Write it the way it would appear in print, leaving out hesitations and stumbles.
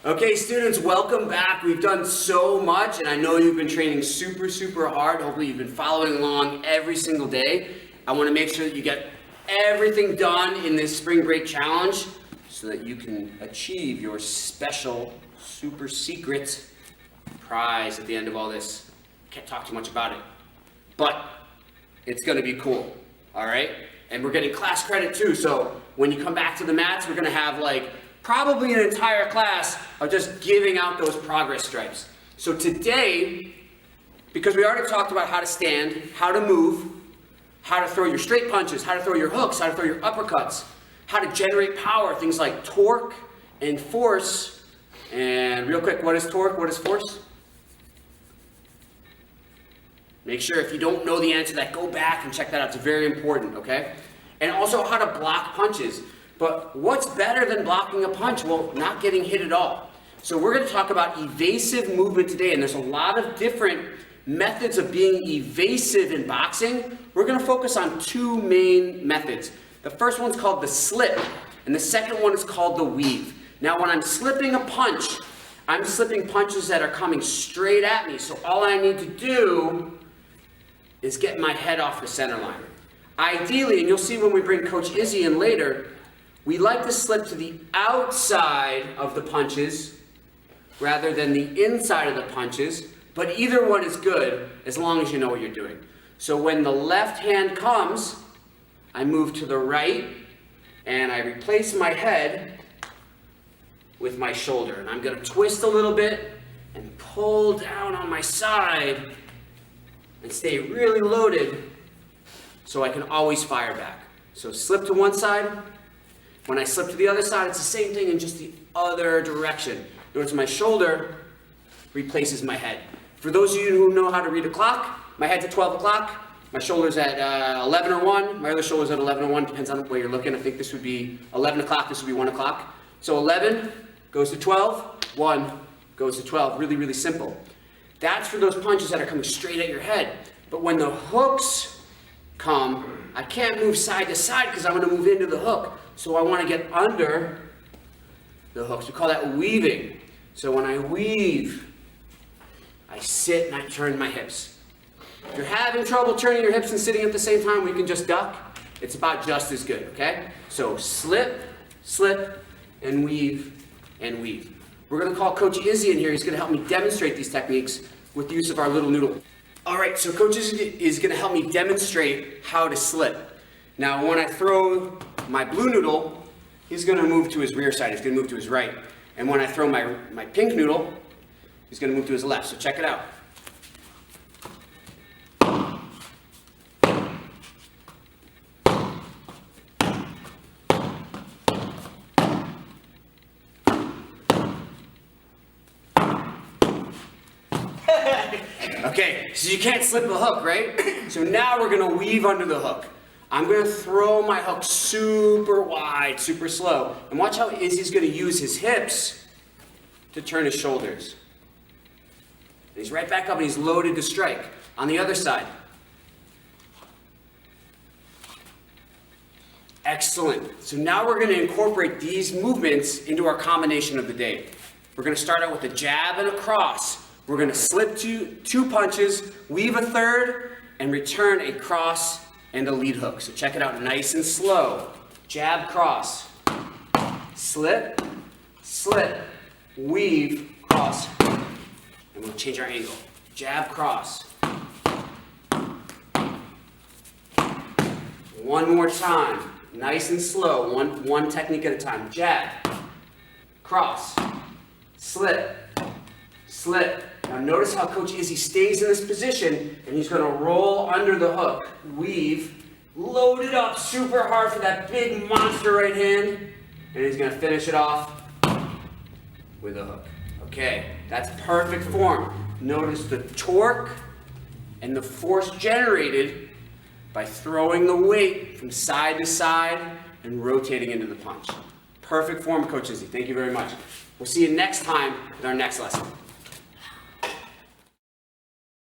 Okay, students, welcome back. We've done so much, and I know you've been training super hard. Hopefully you've been following along every single day. I want to make sure that you get everything done in this spring break challenge so that you can achieve your special, super secret prize at the end of all this. Can't talk too much about it, but it's going to be cool, all right? And we're getting class credit too, so when you come back to the mats, we're going to have probably an entire class of just giving out those progress stripes. So today, because we already talked about how to stand, how to move, how to throw your straight punches, how to throw your hooks, how to throw your uppercuts, how to generate power, things like torque and force. And real quick, what is torque? What is force? Make sure if you don't know the answer to that, go back and check that out. It's very important, okay? And also how to block punches. But what's better than blocking a punch? Well, not getting hit at all. So we're going to talk about evasive movement today, and there's a lot of different methods of being evasive in boxing. We're going to focus on two main methods. The first one's called the slip, and the second one is called the weave. Now, when I'm slipping a punch, I'm slipping punches that are coming straight at me, so all I need to do is get my head off the center line. Ideally, and you'll see when we bring Coach Izzy in later, we like to slip to the outside of the punches rather than the inside of the punches, but either one is good as long as you know what you're doing. So when the left hand comes, I move to the right and I replace my head with my shoulder. And I'm going to twist a little bit and pull down on my side and stay really loaded so I can always fire back. So slip to one side. When I slip to the other side, it's the same thing in just the other direction. Notice my shoulder replaces my head. For those of you who know how to read a clock, my head's at 12 o'clock, my shoulder's at 11 or 1, my other shoulder's at 11 or 1, depends on where you're looking. I think this would be 11 o'clock, this would be 1 o'clock. So 11 goes to 12, 1 goes to 12, really simple. That's for those punches that are coming straight at your head. But when the hooks come, I can't move side to side because I'm going to move into the hook. So I want to get under the hooks. We call that weaving. So when I weave, I sit and I turn my hips. If you're having trouble turning your hips and sitting at the same time, we can just duck. It's about just as good, okay? So slip, slip, and weave, and weave. We're going to call Coach Izzy in here. He's going to help me demonstrate these techniques with the use of our little noodle. All right, so Coach Izzy is going to help me demonstrate how to slip. Now, when I throw my blue noodle, he's going to move to his rear side. He's going to move to his right. And when I throw my pink noodle, he's going to move to his left. So check it out. Okay, so you can't slip a hook, right? So now we're going to weave under the hook. I'm going to throw my hook super wide, super slow. And watch how Izzy's going to use his hips to turn his shoulders. And he's right back up and he's loaded to strike. On the other side. Excellent. So now we're going to incorporate these movements into our combination of the day. We're going to start out with a jab and a cross. We're going to slip two punches, weave a third, and return a cross and a lead hook. So check it out nice and slow. Jab, cross. Slip, slip, weave, cross. And we'll change our angle. Jab, cross. One more time. Nice and slow. One technique at a time. Jab, cross, slip, slip. Now notice how Coach Izzy stays in this position and he's going to roll under the hook. Weave, load it up super hard for that big monster right hand, and he's going to finish it off with a hook. Okay, that's perfect form. Notice the torque and the force generated by throwing the weight from side to side and rotating into the punch. Perfect form, Coach Izzy. Thank you very much. We'll see you next time with our next lesson.